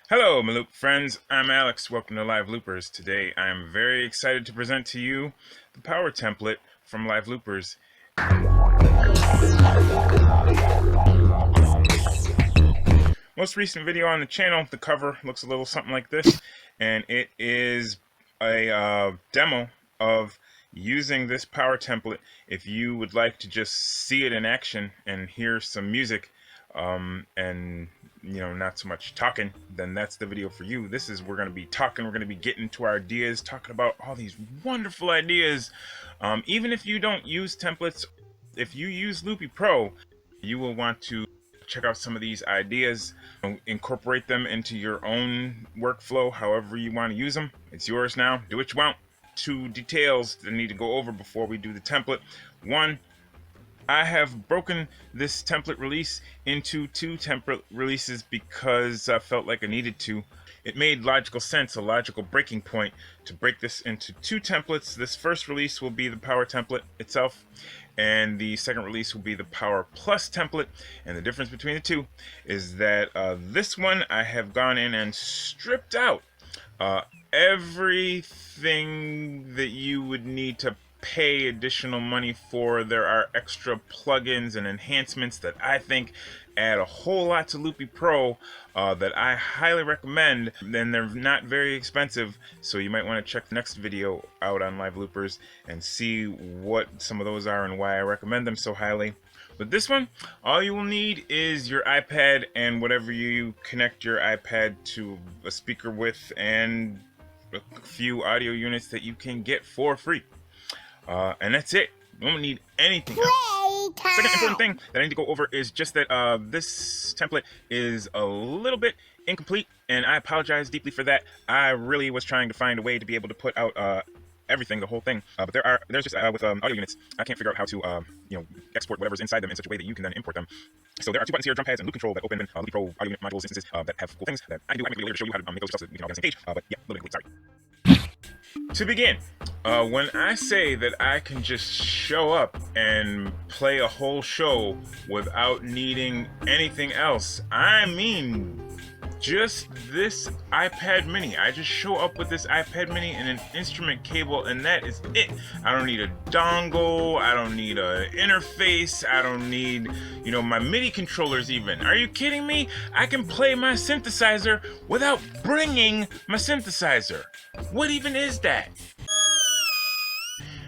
Hello, my Loop friends. I'm Alex. Welcome to Live Loopers. Today, I'm very excited to present to you the power template from Live Loopers. Most recent video on the channel, the cover looks a little something like this, and it is a demo of using this power template. If you would like to just see it in action and hear some music, and not so much talking, then that's the video for you. We're going to be talking, we're going to be getting to our ideas, talking about all these wonderful ideas. Even if you don't use templates, if you use Loopy Pro, you will want to check out some of these ideas, incorporate them into your own workflow, however you want to use them. It's yours now. Do what you want. Two details that I need to go over before we do the template. One, I have broken this template release into two template releases because I felt like I needed to. It made logical sense, a logical breaking point, to break this into two templates. This first release will be the Power template itself, and the second release will be the Power Plus template. And the difference between the two is that this one I have gone in and stripped out everything that you would need to pay additional money for. There are extra plugins and enhancements that I think add a whole lot to Loopy Pro that I highly recommend. Then they're not very expensive, so you might want to check the next video out on Live Loopers and see what some of those are and why I recommend them so highly. But this one, all you will need is your iPad and whatever you connect your iPad to a speaker with, and a few audio units that you can get for free. And that's it. You don't need anything else. Second important thing that I need to go over is just that this template is a little bit incomplete, and I apologize deeply for that. I really was trying to find a way to be able to put out everything, the whole thing, but there's just with audio units, I can't figure out how to export whatever's inside them in such a way that you can then import them. So there are two buttons here, drum pads and loop control, that open Loopy Pro audio unit modules instances that have cool things that I can do. I can later show you how to make those stuff so that we can all get on the same page. But yeah, a little bit incomplete, sorry. To begin, when I say that I can just show up and play a whole show without needing anything else, I mean just this iPad mini. I just show up with this iPad mini and an instrument cable, and that is it. I don't need a dongle, I don't need an interface, I don't need, my MIDI controllers even. Are you kidding me? I can play my synthesizer without bringing my synthesizer. What even is that?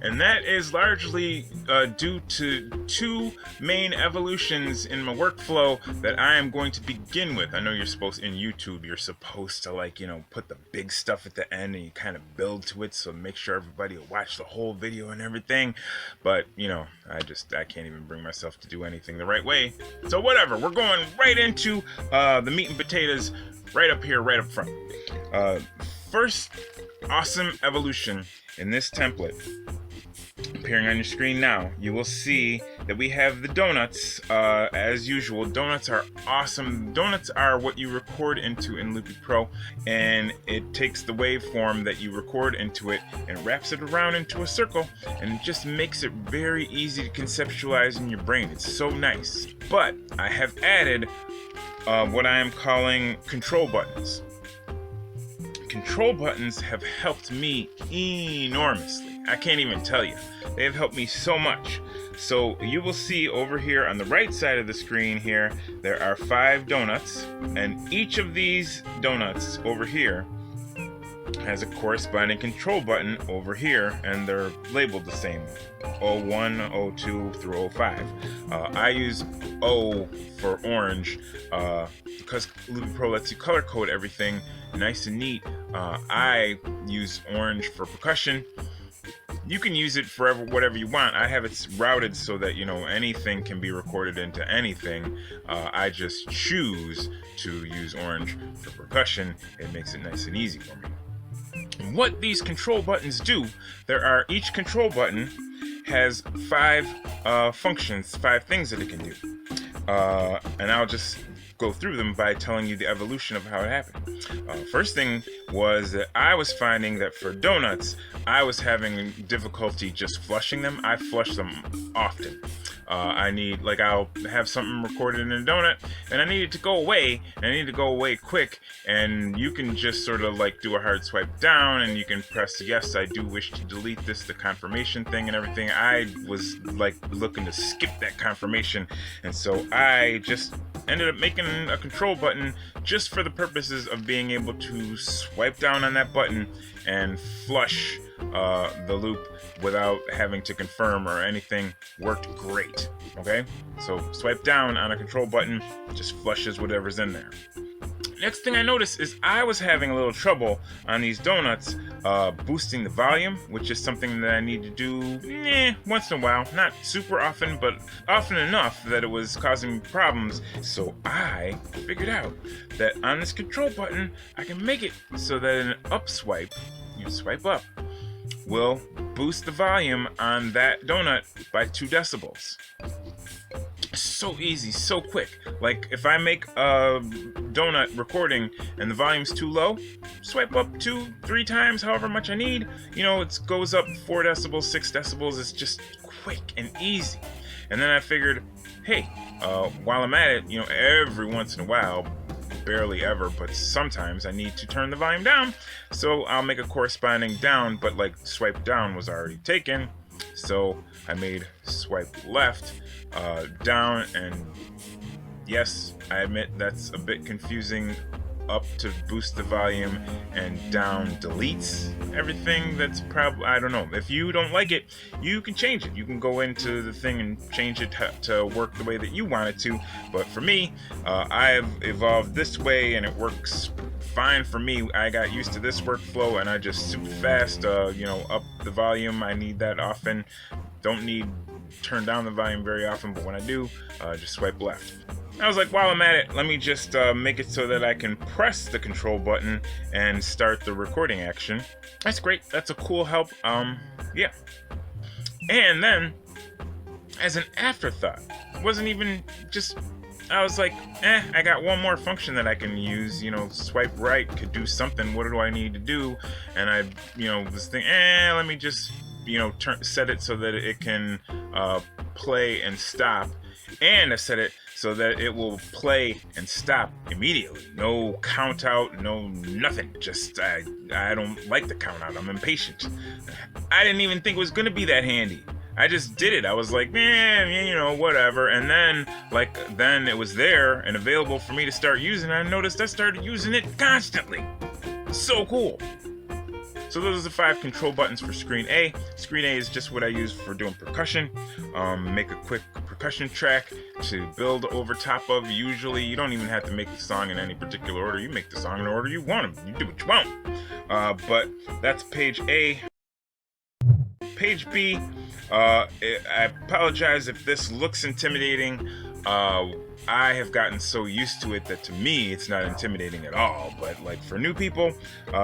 And that is largely due to two main evolutions in my workflow that I am going to begin with. I know you're supposed, in YouTube, you're supposed to put the big stuff at the end and you kind of build to it, so make sure everybody will watch the whole video and everything. But, I can't even bring myself to do anything the right way. So whatever, we're going right into the meat and potatoes right up here, right up front. First awesome evolution in this template, appearing on your screen now, you will see that we have the donuts. As usual, donuts are awesome. Donuts are what you record into in Loopy Pro, and it takes the waveform that you record into it and wraps it around into a circle, and it just makes it very easy to conceptualize in your brain. It's so nice. But I have added what I am calling control buttons. Control buttons have helped me enormously. I can't even tell you. They have helped me so much. So you will see over here on the right side of the screen here, there are 5 donuts, and each of these donuts over here has a corresponding control button over here, and they're labeled the same, 01, 02 through 05. I use O for orange because Loopy Pro lets you color code everything nice and neat. I use orange for percussion. You can use it for whatever you want. I have it routed so that anything can be recorded into anything. I just choose to use orange for percussion. It makes it nice and easy for me. And what these control buttons do, each control button has 5 functions, 5 things that it can do. And I'll just go through them by telling you the evolution of how it happened. First thing was that I was finding that for donuts, I was having difficulty just flushing them. I flush them often. I need, like, I'll have something recorded in a donut, and I need it to go away, and I need it to go away quick, and you can just sort of like do a hard swipe down, and you can press yes, I do wish to delete this, the confirmation thing and everything. I was like looking to skip that confirmation, and so I just ended up making a control button just for the purposes of being able to swipe down on that button and flush the loop without having to confirm or anything. Worked great. Okay, so swipe down on a control button, just flushes whatever's in there. Next thing I noticed is I was having a little trouble on these donuts boosting the volume, which is something that I need to do once in a while. Not super often, but often enough that it was causing me problems. So I figured out that on this control button, I can make it so that an up swipe, you swipe up, will boost the volume on that donut by 2 decibels. So easy, so quick. Like if I make a donut recording and the volume's too low, swipe up 2-3 times, however much I need. You know, it goes up 4 decibels, 6 decibels. It's just quick and easy. And then I figured, hey, while I'm at it, you know, every once in a while, barely ever, but sometimes I need to turn the volume down. So I'll make a corresponding down, but like swipe down was already taken. So I made swipe left down, and yes, I admit that's a bit confusing. Up to boost the volume and down deletes everything. That's probably, I don't know. If you don't like it, you can change it. You can go into the thing and change it to work the way that you want it to. But for me, I've evolved this way and it works fine for me. I got used to this workflow and I just super fast, you know, up the volume. I need that often. Don't need turn down the volume very often, but when I do, just swipe left. I was like, while I'm at it, let me just make it so that I can press the control button and start the recording action. That's great. That's a cool help. Yeah. And then, as an afterthought, wasn't even just, I was like, I got one more function that I can use. You know, swipe right could do something. What do I need to do? And I, you know, was thinking, let me just, you know, set it so that it can play and stop. And I set it so that it will play and stop immediately. No count out, no nothing. Just, I don't like the count out. I'm impatient. I didn't even think it was going to be that handy. I just did it. I was like, you know, whatever. And then, then it was there and available for me to start using. I noticed I started using it constantly. So cool. So those are the 5 control buttons for Screen A. Screen A is just what I use for doing percussion. Make a quick percussion track to build over top of. Usually, you don't even have to make the song in any particular order. You make the song in the order you want them. You do what you want. But that's page A. Page B, I apologize if this looks intimidating. I have gotten so used to it that to me it's not intimidating at all. But like for new people,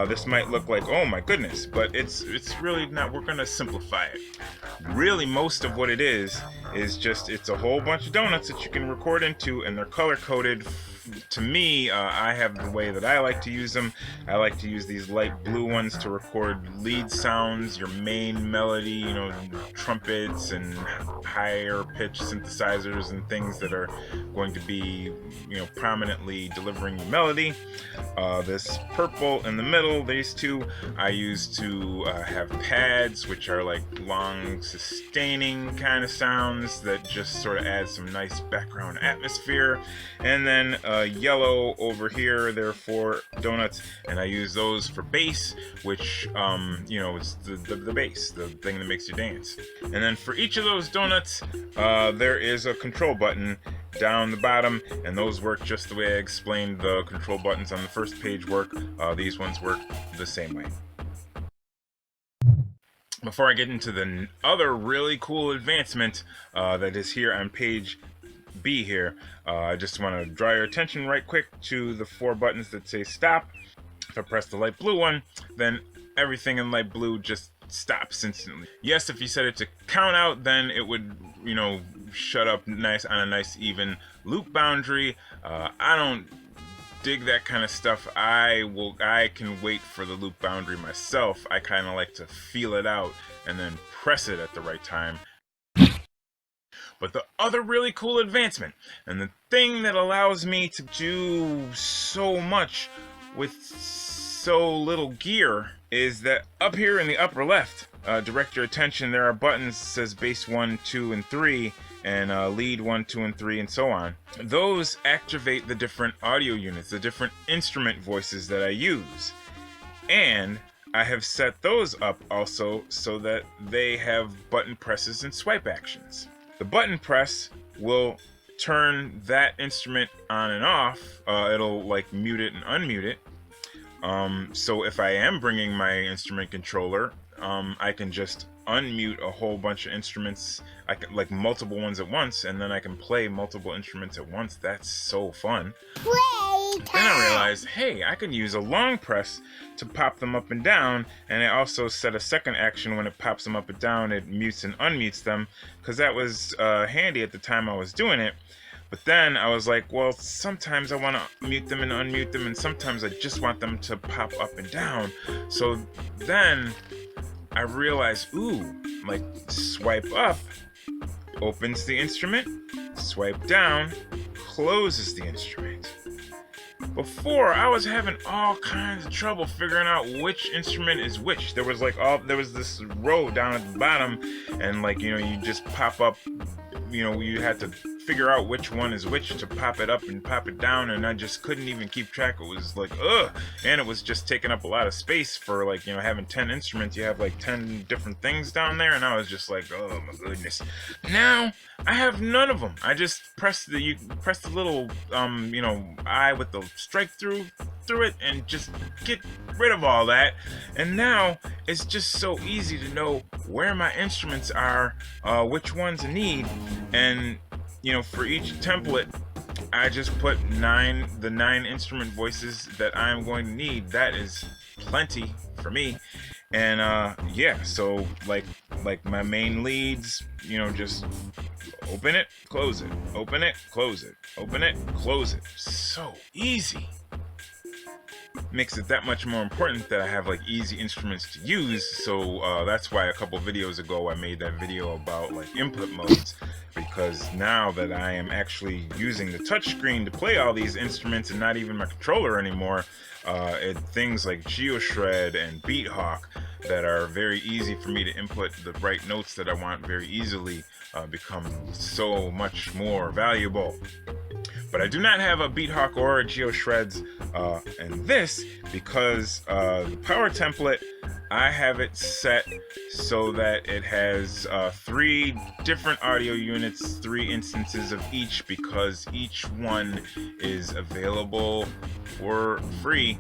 this might look like, oh my goodness, but it's really not. We're gonna simplify it. Really, most of what it is just it's a whole bunch of donuts that you can record into, and they're color coded. To me, I have the way that I like to use them. I like to use these light blue ones to record lead sounds, your main melody, you know, trumpets and higher pitch synthesizers and things that are going to be, you know, prominently delivering your melody. This purple in the middle, these two, I use to have pads, which are like long sustaining kind of sounds that just sort of add some nice background atmosphere. And then yellow over here, there are 4 donuts, and I use those for bass, which you know, is the bass, the thing that makes you dance. And then for each of those donuts, there is a control button down the bottom, and those work just the way I explained the control buttons on the first page work. These ones work the same way. Before I get into the other really cool advancement that is here on page B here, I just want to draw your attention right quick to the 4 buttons that say stop. If I press the light blue one, then everything in light blue just stops instantly. Yes, if you set it to count out, then it would, you know, shut up nice on a nice even loop boundary. I don't dig that kind of stuff. I can wait for the loop boundary myself. I kind of like to feel it out and then press it at the right time. But the other really cool advancement, and the thing that allows me to do so much with so little gear, is that up here in the upper left, direct your attention, there are buttons that says bass 1, 2, and 3, and lead 1, 2, and 3, and so on. Those activate the different audio units, the different instrument voices that I use. And I have set those up also so that they have button presses and swipe actions. The button press will turn that instrument on and off. It'll like mute it and unmute it. So if I am bringing my instrument controller, I can just unmute a whole bunch of instruments, I can like multiple ones at once, and then I can play multiple instruments at once. That's so fun. Then I realized, hey, I can use a long press to pop them up and down, and I also set a second action when it pops them up and down, it mutes and unmutes them, because that was handy at the time I was doing it. But then I was like, well, sometimes I want to mute them and unmute them, and sometimes I just want them to pop up and down. So then I realized, ooh, like swipe up opens the instrument, swipe down closes the instrument. Before, I was having all kinds of trouble figuring out which instrument is which. There was this row down at the bottom, and like, you know, you just pop up, you know, you had to figure out which one is which to pop it up and pop it down, and I just couldn't even keep track. It was like, ugh, and it was just taking up a lot of space for, like, you know, having 10 instruments. You have like 10 different things down there, and I was just like, oh my goodness. Now I have none of them. I just press the little you know, eye with the strike through it, and just get rid of all that. And now it's just so easy to know where my instruments are, which ones I need, and you know, for each template, I just put the 9 instrument voices that I'm going to need. That is plenty for me. And yeah, so like my main leads, you know, just open it, close it, open it, close it, open it, close it. So easy. Makes it that much more important that I have like easy instruments to use. So that's why a couple videos ago I made that video about like input modes, because now that I am actually using the touchscreen to play all these instruments and not even my controller anymore, things like GeoShred and BeatHawk that are very easy for me to input the right notes that I want very easily become so much more valuable. But I do not have a BeatHawk or a GeoShreds in this, because the power template, I have it set so that it has 3 different audio units, 3 instances of each, because each one is available for free.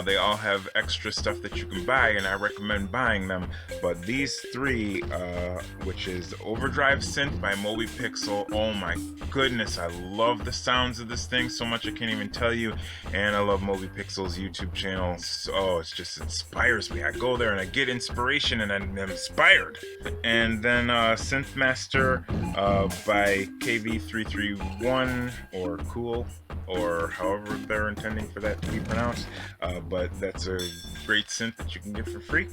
They all have extra stuff that you can buy, and I recommend buying them. But these 3, which is the Overdrive Synth by MobiPixel, oh my goodness, I love the sounds of this thing so much I can't even tell you. And I love MobiPixel's YouTube channel. So it just inspires me. I go there and I get inspiration, and I'm inspired. And then Synthmaster by KV331, or Cool, or however they're intending for that to be pronounced, but that's a great synth that you can get for free.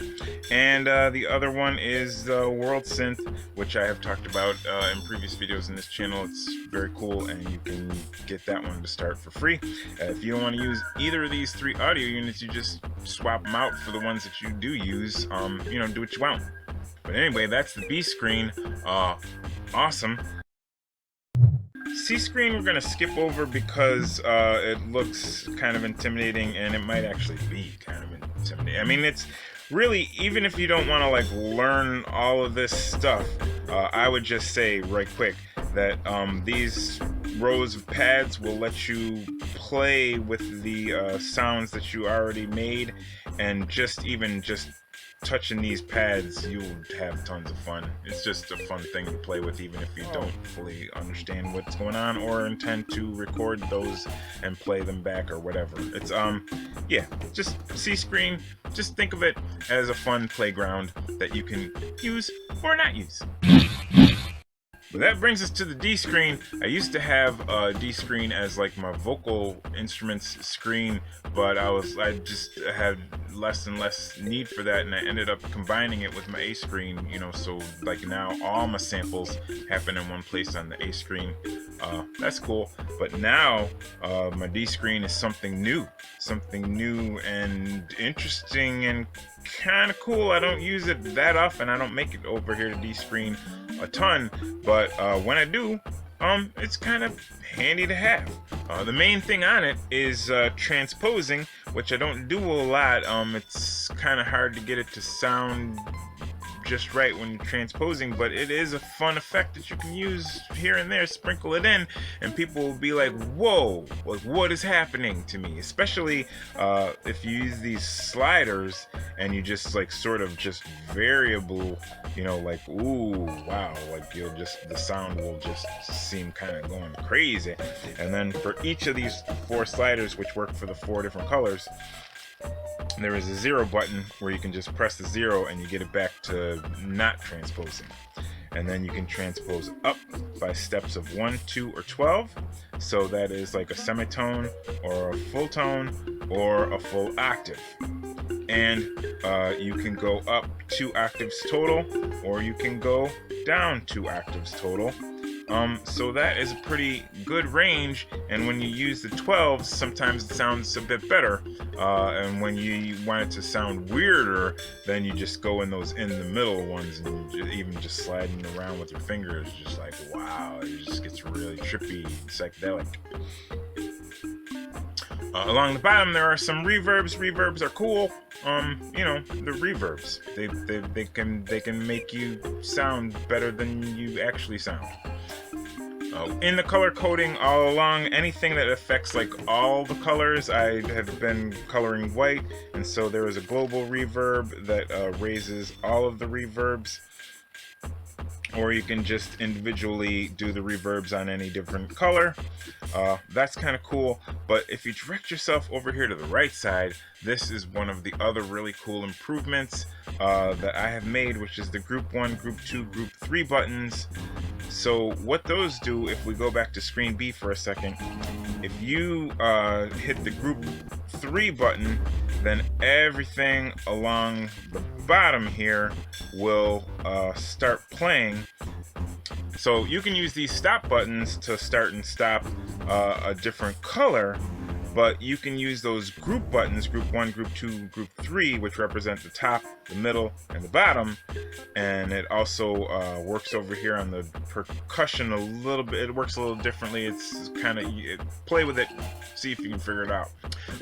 And the other one is World Synth, which I have talked about in previous videos in this channel. It's very cool, and you can get that one to start for free. If you don't want to use either of these 3 audio units, you just swap them out for the ones that you do use. You know, do what you want. But anyway, that's the B screen. Awesome. C screen we're gonna skip over because it looks kind of intimidating, and it might actually be kind of intimidating. I mean, it's really, even if you don't want to like learn all of this stuff, I would just say right quick that these rows of pads will let you play with the sounds that you already made, and just touching these pads, you'll have tons of fun. It's just a fun thing to play with, even if you don't fully understand what's going on or intend to record those and play them back or whatever. It's yeah, just C screen. Just think of it as a fun playground that you can use or not use. But that brings us to the D screen. I used to have a D screen as like my vocal instruments screen, but I just had less and less need for that, and I ended up combining it with my A screen, you know, so like now all my samples happen in one place on the A screen. That's cool. But now my D screen is something new and interesting and kind of cool. I don't use it that often. I don't make it over here to D screen a ton, but when I do, it's kind of handy to have. The main thing on it is transposing, which I don't do a lot. It's kind of hard to get it to sound just right when you're transposing, but it is a fun effect that you can use here and there, sprinkle it in, and people will be like, whoa, like what is happening to me? Especially if you use these sliders and you just like sort of just variable, you know, like, ooh, wow, like the sound will just seem kind of going crazy. And then for each of these 4 sliders, which work for the 4 different colors, there is a 0 button where you can just press the 0 and you get it back to not transposing. And then you can transpose up by steps of 1, 2, or 12. So that is like a semitone or a full tone or a full octave. And you can go up 2 octaves total, or you can go down 2 octaves total. So that is a pretty good range, and when you use the 12s, sometimes it sounds a bit better, and when you want it to sound weirder, then you just go in those in the middle ones, and even just sliding around with your fingers, just like, wow, it just gets really trippy and psychedelic. Along the bottom, there are some reverbs. Reverbs are cool. You know, the reverbs. They can make you sound better than you actually sound. In the color coding all along, anything that affects like all the colors, I have been coloring white, and so there is a global reverb that raises all of the reverbs. Or you can just individually do the reverbs on any different color. That's kind of cool, but if you direct yourself over here to the right side, this is one of the other really cool improvements that I have made, which is the Group 1, Group 2, Group 3 buttons. So what those do, if we go back to screen B for a second, if you hit the Group 3 button, then everything along the bottom here will start playing. So you can use these stop buttons to start and stop a different color, but you can use those group buttons, Group 1, Group 2, Group 3, which represent the top, the middle, and the bottom. And it also works over here on the percussion a little bit. It works a little differently. It's kind of, play with it, see if you can figure it out.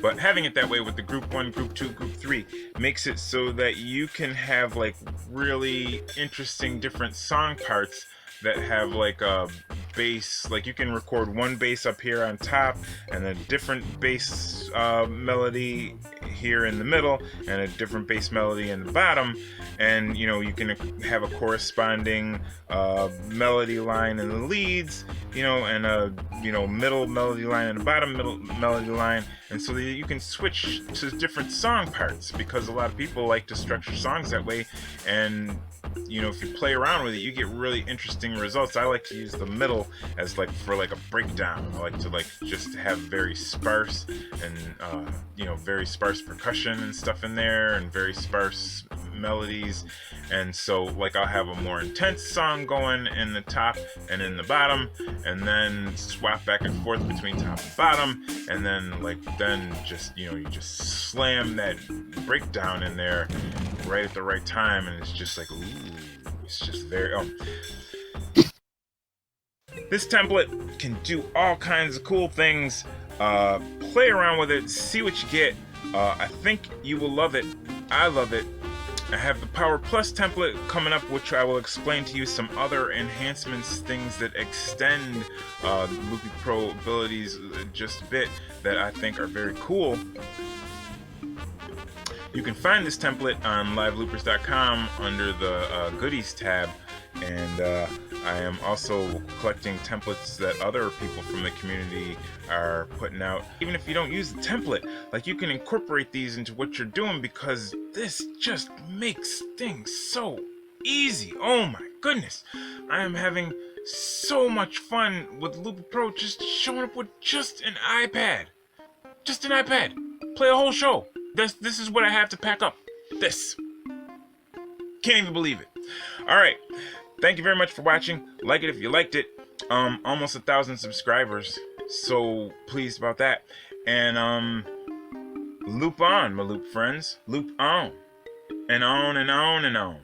But having it that way with the Group 1, Group 2, Group 3 makes it so that you can have like really interesting different song parts that have like a bass, like you can record one bass up here on top and a different bass melody here in the middle and a different bass melody in the bottom, and you know, you can have a corresponding melody line in the leads, you know, and a, you know, middle melody line and the bottom middle melody line, and so that you can switch to different song parts, because a lot of people like to structure songs that way. And you know, if you play around with it, you get really interesting results. I like to use the middle as like for like a breakdown. I like to like just have very sparse and you know, very sparse percussion and stuff in there, and very sparse melodies. And so like I'll have a more intense song going in the top and in the bottom, and then swap back and forth between top and bottom, and then like just, you know, you just slam that breakdown in there right at the right time, and it's just like, ooh, it's just very this template can do all kinds of cool things. Play around with it, see what you get. I think you will love it. I love it. I have the Power Plus template coming up, which I will explain to you some other enhancements, things that extend Loopy Pro abilities just a bit that I think are very cool. You can find this template on liveloopers.com under the goodies tab, and I am also collecting templates that other people from the community are putting out. Even if you don't use the template, like, you can incorporate these into what you're doing, because this just makes things so easy. Oh my goodness, I am having so much fun with Loopy Pro, just showing up with just an iPad. Just an iPad. Play a whole show. This is what I have to pack up. This. Can't even believe it. All right. Thank you very much for watching. Like it if you liked it. Almost 1,000 subscribers. So pleased about that. And loop on, my loop friends. Loop on. And on and on and on.